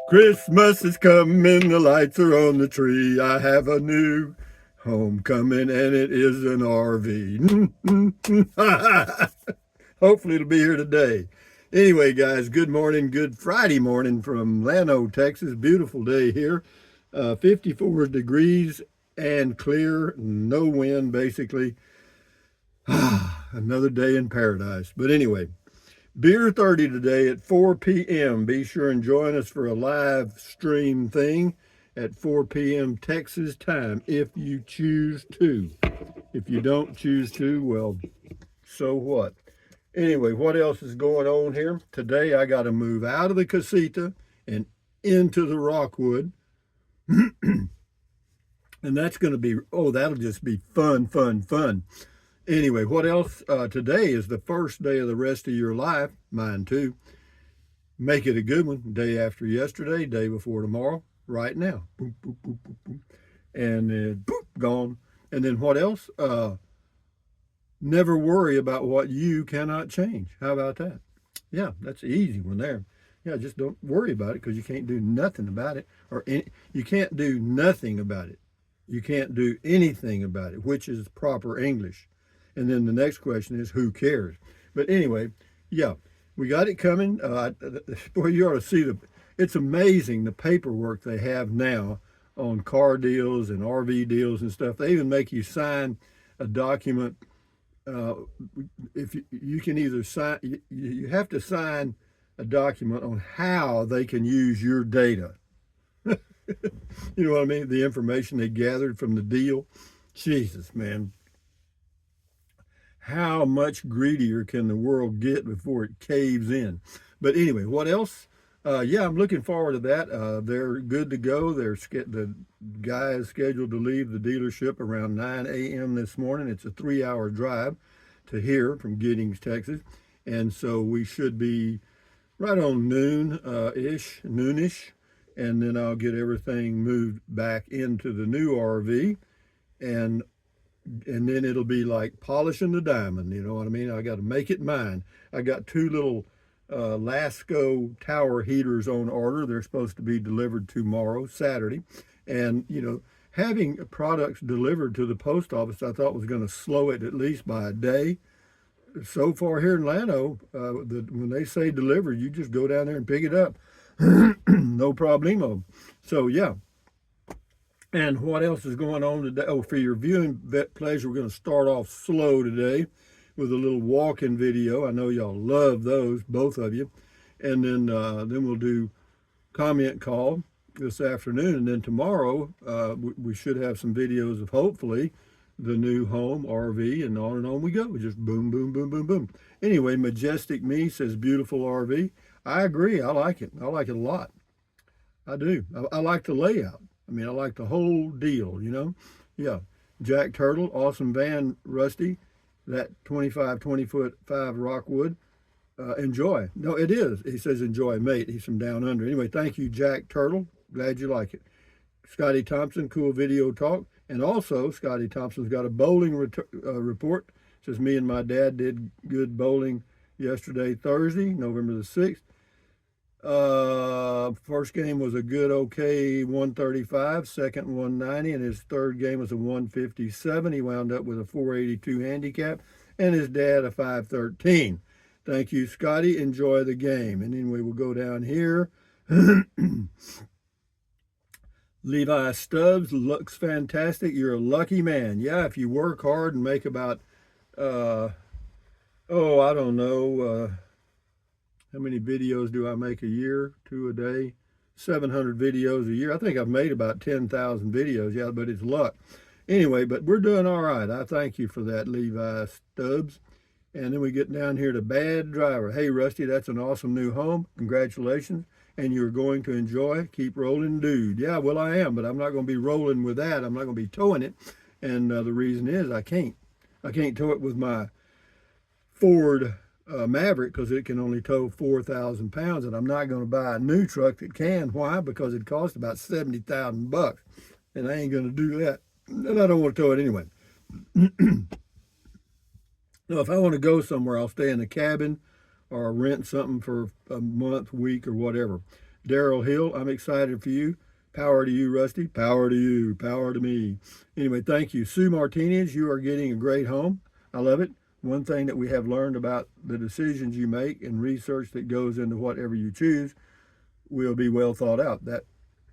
Christmas is coming, the lights are on the tree. I have a new homecoming, and it is an RV. Hopefully, it'll be here today. Anyway, guys, good morning, good Friday morning from Llano, Texas. Beautiful day here. 54 degrees and clear, no wind, basically. Another day in paradise. But anyway, Beer 30 today at 4 p.m. Be sure and join us for a live stream thing at 4 p.m. Texas time if you choose to. If you don't choose to, well, so what? Anyway, what else is going on here? Today I got to move out of the casita and into the Rockwood. And that's going to be, oh, that'll just be fun, fun, fun. Anyway, what else? Today is the first day of the rest of your life, mine too. Make it a good one. Day after yesterday, day before tomorrow, right now. Boop, boop, boop, boop, boop. And then boop, gone. And then what else? Never worry about what you cannot change. How about that? Yeah, that's an easy one there. Yeah, just don't worry about it because you can't do nothing about it. You can't do nothing about it. You can't do anything about it, which is proper English. And then the next question is, who cares? But anyway, yeah, we got it coming. Boy, you ought to see it's amazing the paperwork they have now on car deals and RV deals and stuff. They even make you sign a document. If you can either sign, you have to sign a document on how they can use your data. You know what I mean? The information they gathered from the deal. Jesus, man. How much greedier can the world get before it caves in? But anyway, what else? Yeah, I'm looking forward to that. They're good to go. The guy is scheduled to leave the dealership around 9 a.m. this morning. It's a 3-hour drive to here from Giddings, Texas. And so we should be right on noonish. And then I'll get everything moved back into the new RV. And then it'll be like polishing the diamond. You know what I mean? I got to make it mine. I got two little Lasco tower heaters on order. They're supposed to be delivered tomorrow, Saturday. And, having products delivered to the post office, I thought was going to slow it at least by a day. So far here in Llano, when they say delivered, you just go down there and pick it up. No problemo. So, yeah. And what else is going on today? Oh, for your viewing pleasure, we're going to start off slow today with a little walking video. I know y'all love those, both of you. And then we'll do comment call this afternoon. And then tomorrow, we should have some videos of hopefully the new home RV, and on we go. Just boom, boom, boom, boom, boom. Anyway, Majestic Me says beautiful RV. I agree. I like it. I like it a lot. I do. I like the layout. I mean, I like the whole deal, Yeah. Jack Turtle, awesome van, Rusty. That 20-foot 5 Rockwood. Enjoy. No, it is. He says enjoy, mate. He's from down under. Anyway, thank you, Jack Turtle. Glad you like it. Scotty Thompson, cool video talk. And also, Scotty Thompson's got a bowling report. Says me and my dad did good bowling yesterday, Thursday, November the 6th. First game was a good, okay 135, second 190, and his third game was a 157. He wound up with a 482 handicap, and his dad a 513. Thank you, Scotty. Enjoy the game. And then we will go down here. Levi Stubbs looks fantastic. You're a lucky man. Yeah, if you work hard and make about, I don't know, how many videos do I make a year? 2 a day, 700 videos a year. I think I've made about 10,000 videos. Yeah, but it's luck. Anyway, but we're doing all right. I thank you for that, Levi Stubbs. And then we get down here to Bad Driver. Hey, Rusty, that's an awesome new home. Congratulations. And you're going to enjoy. Keep rolling, dude. Yeah, well, I am, but I'm not going to be rolling with that. I'm not going to be towing it. And the reason is I can't tow it with my Ford Maverick because it can only tow 4,000 pounds, and I'm not going to buy a new truck that can. Why? Because it costs about $70,000, and I ain't going to do that. And I don't want to tow it anyway. No, if I want to go somewhere, I'll stay in a cabin or rent something for a month, week, or whatever. Daryl Hill, I'm excited for you. Power to you, Rusty. Power to you. Power to me. Anyway, thank you. Sue Martinez, you are getting a great home. I love it. One thing that we have learned about the decisions you make and research that goes into whatever you choose will be well thought out. That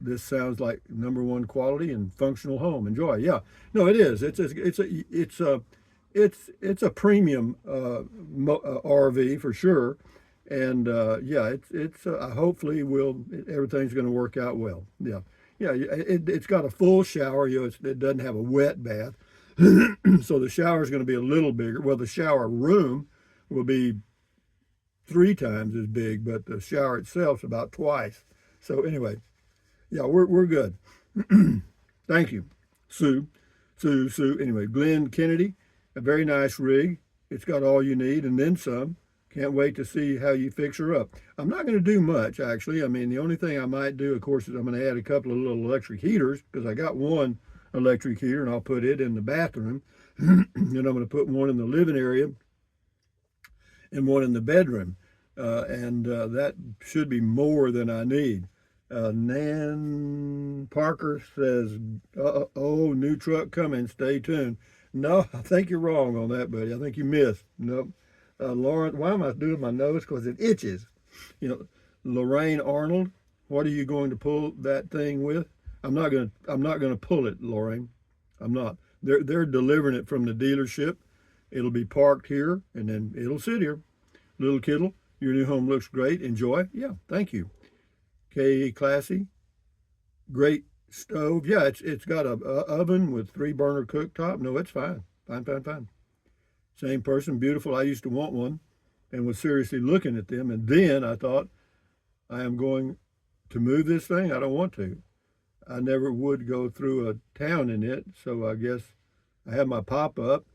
this sounds like number one quality and functional home. Enjoy. Yeah. No, it is. It's a premium RV for sure. And yeah, it's hopefully will everything's going to work out well. Yeah, yeah. It's got a full shower. It doesn't have a wet bath, so the shower is going to be a little bigger. Well, the shower room will be 3 times as big, but the shower itself is about twice. So anyway, yeah, we're good. Thank you, Sue. Anyway, Glenn Kennedy, a very nice rig. It's got all you need and then some. Can't wait to see how you fix her up. I'm not going to do much, actually. I mean, the only thing I might do, of course, is I'm going to add a couple of little electric heaters because I got one electric heater and I'll put it in the bathroom. Then I'm going to put one in the living area and one in the bedroom. And that should be more than I need. Nan Parker says, oh, new truck coming. Stay tuned. No, I think you're wrong on that, buddy. I think you missed. Nope. Lauren, why am I doing my nose? Because it itches. Lorraine Arnold, what are you going to pull that thing with? I'm not gonna pull it, Lorraine. I'm not. They're delivering it from the dealership. It'll be parked here and then it'll sit here. Little Kittle, your new home looks great. Enjoy. Yeah, thank you. K Classy, great stove. Yeah, it's got a oven with 3-burner cooktop. No, it's fine. Fine. Same person, beautiful. I used to want one and was seriously looking at them. And then I thought, I am going to move this thing. I don't want to. I never would go through a town in it. So I guess I have my pop-up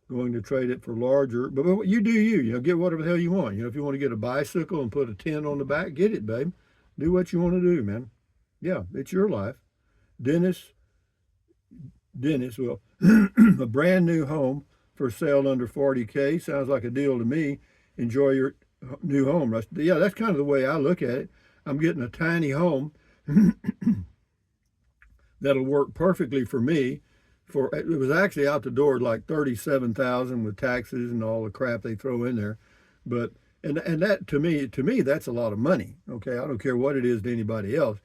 going to trade it for larger. But you do you, get whatever the hell you want. If you want to get a bicycle and put a tent on the back, get it, babe. Do what you want to do, man. Yeah, it's your life. Dennis, well, a brand new home for sale under 40K. Sounds like a deal to me. Enjoy your new home, Rusty. Yeah, that's kind of the way I look at it. I'm getting a tiny home that'll work perfectly for me. It was actually out the door like 37,000 with taxes and all the crap they throw in there. But and that to me that's a lot of money. Okay, I don't care what it is to anybody else.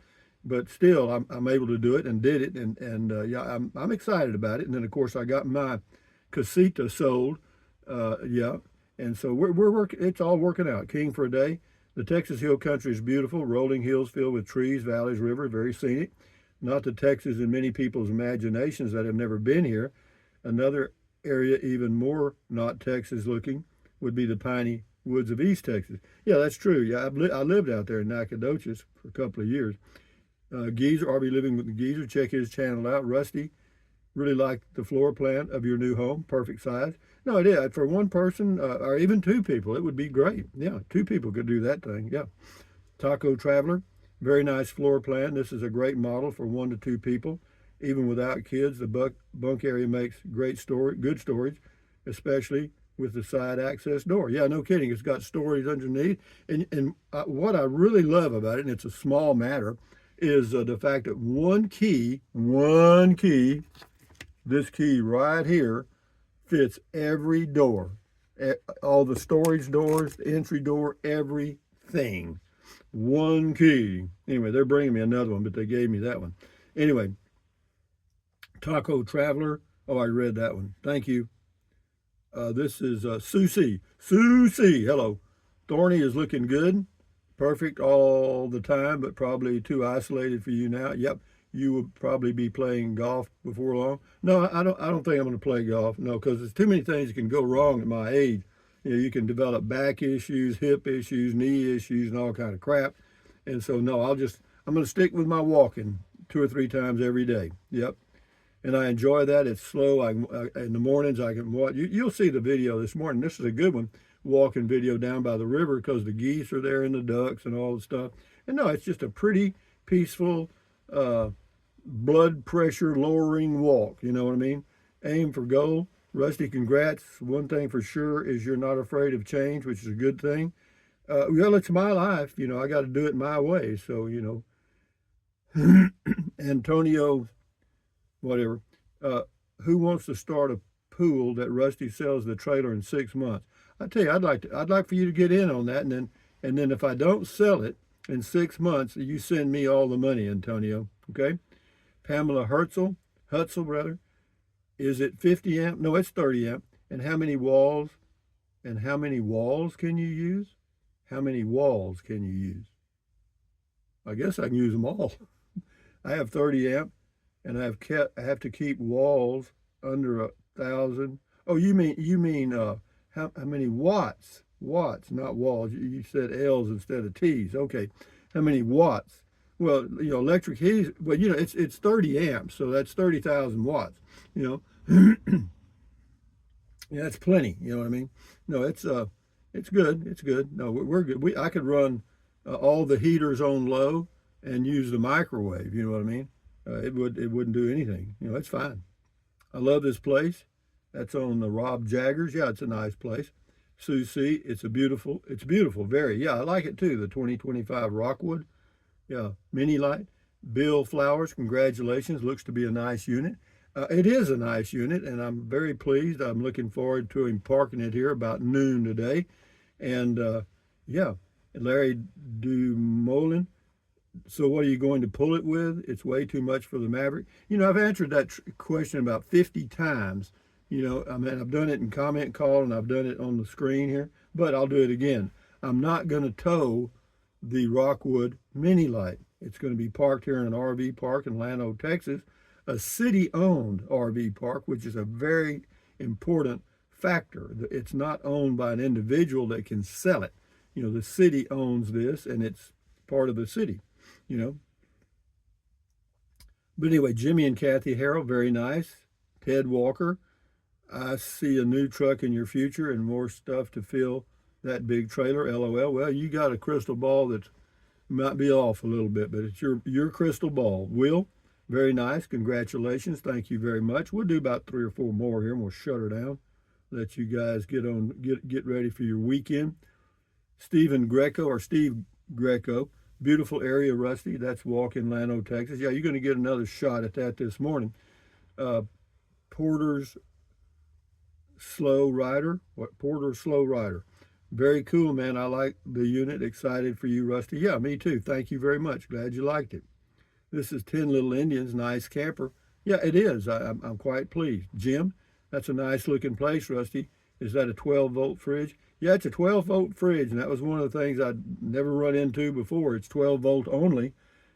But still, I'm able to do it and did it, and yeah, I'm excited about it. And then of course I got my casita sold, yeah, and so we're working. It's all working out. King for a day. The Texas Hill Country is beautiful. Rolling hills filled with trees, valleys, rivers, very scenic. Not the Texas in many people's imaginations that have never been here. Another area even more not Texas looking would be the piney woods of East Texas. Yeah, that's true. Yeah, I lived out there in Nacogdoches for a couple of years. Geezer, RV Living with the Geezer. Check his channel out. Rusty, really like the floor plan of your new home. Perfect size. No, it is. For one person or even 2 people, it would be great. Yeah, 2 people could do that thing. Yeah. Taco Traveler, very nice floor plan. This is a great model for 1 to 2 people. Even without kids, the bunk area makes good storage, especially with the side access door. Yeah, no kidding. It's got storage underneath. And what I really love about it, and it's a small matter, is the fact that one key, this key right here, fits every door. All the storage doors, the entry door, everything. One key. Anyway, they're bringing me another one, but they gave me that one. Anyway, Taco Traveler. Oh, I read that one. Thank you. This is Susie. Hello. Thorny is looking good. Perfect all the time, but probably too isolated for you now. Yep, you will probably be playing golf before long. No, I don't think I'm going to play golf. No, because there's too many things that can go wrong at my age. You can develop back issues, hip issues, knee issues, and all kind of crap. And so no, I'm going to stick with my walking 2 or 3 times every day. Yep. And I enjoy that. It's slow. In the mornings I can walk. You'll see the video this morning. This is a good one. Walking video down by the river because the geese are there and the ducks and all the stuff. And no, it's just a pretty peaceful, blood pressure lowering walk. You know what I mean? Aim for goal. Rusty, congrats. One thing for sure is you're not afraid of change, which is a good thing. Well, it's my life. You know, I got to do it my way. So, you know, Antonio, whatever, uh, who wants to start a pool that Rusty sells the trailer in 6 months? I tell you, I'd like for you to get in on that, and then if I don't sell it in 6 months, you send me all the money, Antonio. Okay? Pamela Hutzel rather. Is it 50 amp? No, it's 30 amp. And how many walls? And how many walls can you use? How many walls can you use? I guess I can use them all. I have 30 amp, and I have to keep walls under 1,000. Oh, you mean how many watts? Watts, not walls. You said L's instead of T's. Okay, how many watts? Well, you know, electric heat. Well, you know, it's 30 amps, so that's 30,000 watts. You know, yeah, that's plenty. You know what I mean? No, it's good. It's good. No, we're good. I could run all the heaters on low and use the microwave. You know what I mean? It wouldn't do anything. You know, it's fine. I love this place. That's on the Rob Jaggers. Yeah, it's a nice place. Sue C. It's beautiful. Very. Yeah, I like it too. The 2025 Rockwood. Yeah, mini light. Bill Flowers. Congratulations. Looks to be a nice unit. It is a nice unit, and I'm very pleased. I'm looking forward to him parking it here about noon today. And yeah, Larry Dumoulin. So what are you going to pull it with? It's way too much for the Maverick. You know, I've answered that question about 50 times. You know, I mean, I've done it in comment call and I've done it on the screen here, but I'll do it again. I'm not going to tow the Rockwood Mini Light. It's going to be parked here in an RV park in Llano, Texas, a city-owned RV park, which is a very important factor. It's not owned by an individual that can sell it. You know, the city owns this and it's part of the city, you know. But anyway, Jimmy and Kathy Harrell, very nice. Ted Walker, I see a new truck in your future and more stuff to fill that big trailer. LOL. Well, you got a crystal ball that might be off a little bit, but it's your crystal ball. Will, very nice. Congratulations. Thank you very much. We'll do about 3 or 4 more here and we'll shut her down. Let you guys get ready for your weekend. Steve Greco. Beautiful area, Rusty. That's Walk-in Llano, Texas. Yeah, you're going to get another shot at that this morning. Porter's Slow Rider. What? Porter Slow Rider. Very cool, man. I like the unit. Excited for you, Rusty. Yeah, me too. Thank you very much. Glad you liked it. This is 10 Little Indians. Nice camper. Yeah, it is. I'm quite pleased. Jim, that's a nice looking place, Rusty. Is that a 12-volt fridge? Yeah, it's a 12-volt fridge, and that was one of the things I'd never run into before. It's 12-volt only,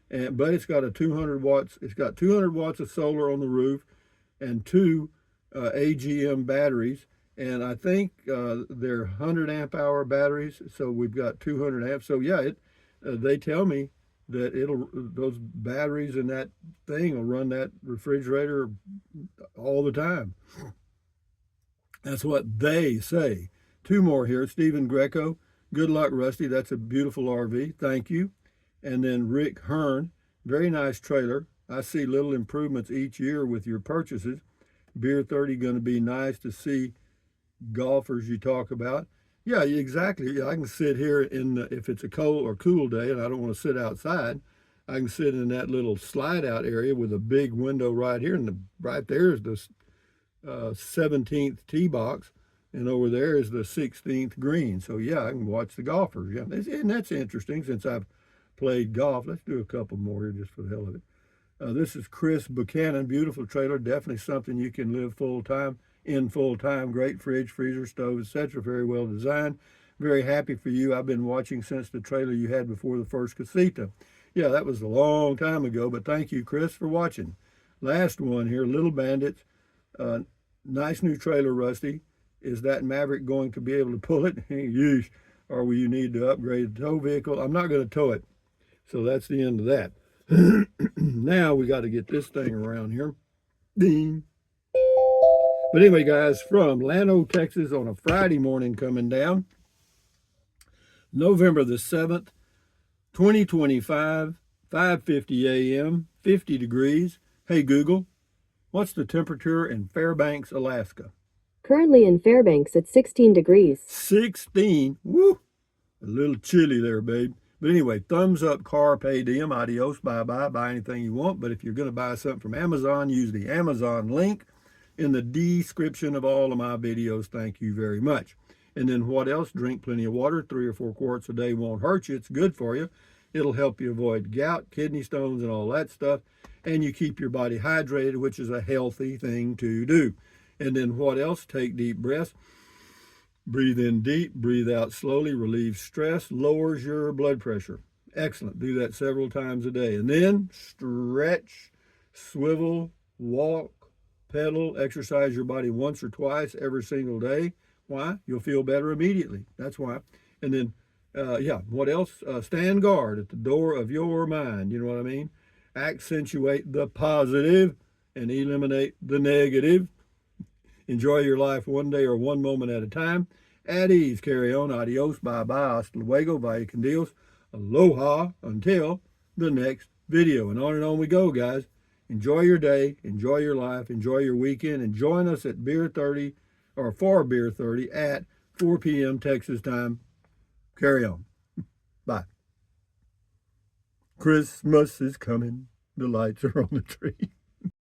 but it's got a 200 watts. It's got 200 watts of solar on the roof, and two AGM batteries. And I think they're 100 amp hour batteries. So we've got 200 amps. So yeah, they tell me that those batteries in that thing will run that refrigerator all the time. That's what they say. 2 more here. Stephen Greco. Good luck, Rusty. That's a beautiful RV. Thank you. And then Rick Hearn. Very nice trailer. I see little improvements each year with your purchases. Beer 30 going to be nice to see golfers you talk about. Yeah, exactly. I can sit here if it's a cold or cool day and I don't want to sit outside, I can sit in that little slide out area with a big window right here. And right there is the 17th tee box. And over there is the 16th green. So yeah, I can watch the golfers. Yeah, and that's interesting since I've played golf. Let's do a couple more here just for the hell of it. This is Chris Buchanan. Beautiful trailer. Definitely something you can live full time. Great fridge, freezer, stove, etc. Very well designed. Very happy for you. I've been watching since the trailer you had before the first casita. Yeah, that was a long time ago, but thank you, Chris, for watching. Last one here, Little Bandits. Nice new trailer, Rusty. Is that Maverick going to be able to pull it? Yeesh. Or will you need to upgrade the tow vehicle? I'm not going to tow it. So that's the end of that. Now we got to get this thing around here. Ding. But anyway, guys, from Llano, Texas on a Friday morning coming down, November the 7th, 2025, 5:50 a.m., 50 degrees. Hey, Google, what's the temperature in Fairbanks, Alaska? Currently in Fairbanks at 16 degrees. 16? Woo! A little chilly there, babe. But anyway, thumbs up, carpe diem, adios, bye-bye, buy anything you want. But if you're going to buy something from Amazon, use the Amazon link in the description of all of my videos. Thank you very much. And then what else? Drink plenty of water. 3 or 4 quarts a day won't hurt you. It's good for you. It'll help you avoid gout, kidney stones, and all that stuff. And you keep your body hydrated, which is a healthy thing to do. And then what else? Take deep breaths. Breathe in deep, breathe out slowly, relieves stress, lowers your blood pressure. Excellent. Do that several times a day. And then stretch, swivel, walk, pedal, exercise your body once or twice every single day. Why? You'll feel better immediately. That's why. And then, what else? Stand guard at the door of your mind. You know what I mean? Accentuate the positive and eliminate the negative. Enjoy your life one day or one moment at a time. At ease, carry on, adios, bye-bye, hasta luego, vaya con Dios, aloha, until the next video. And on we go, guys. Enjoy your day, enjoy your life, enjoy your weekend, and join us at Beer 30, or for Beer 30 at 4 p.m. Texas time. Carry on. Bye. Christmas is coming. The lights are on the tree.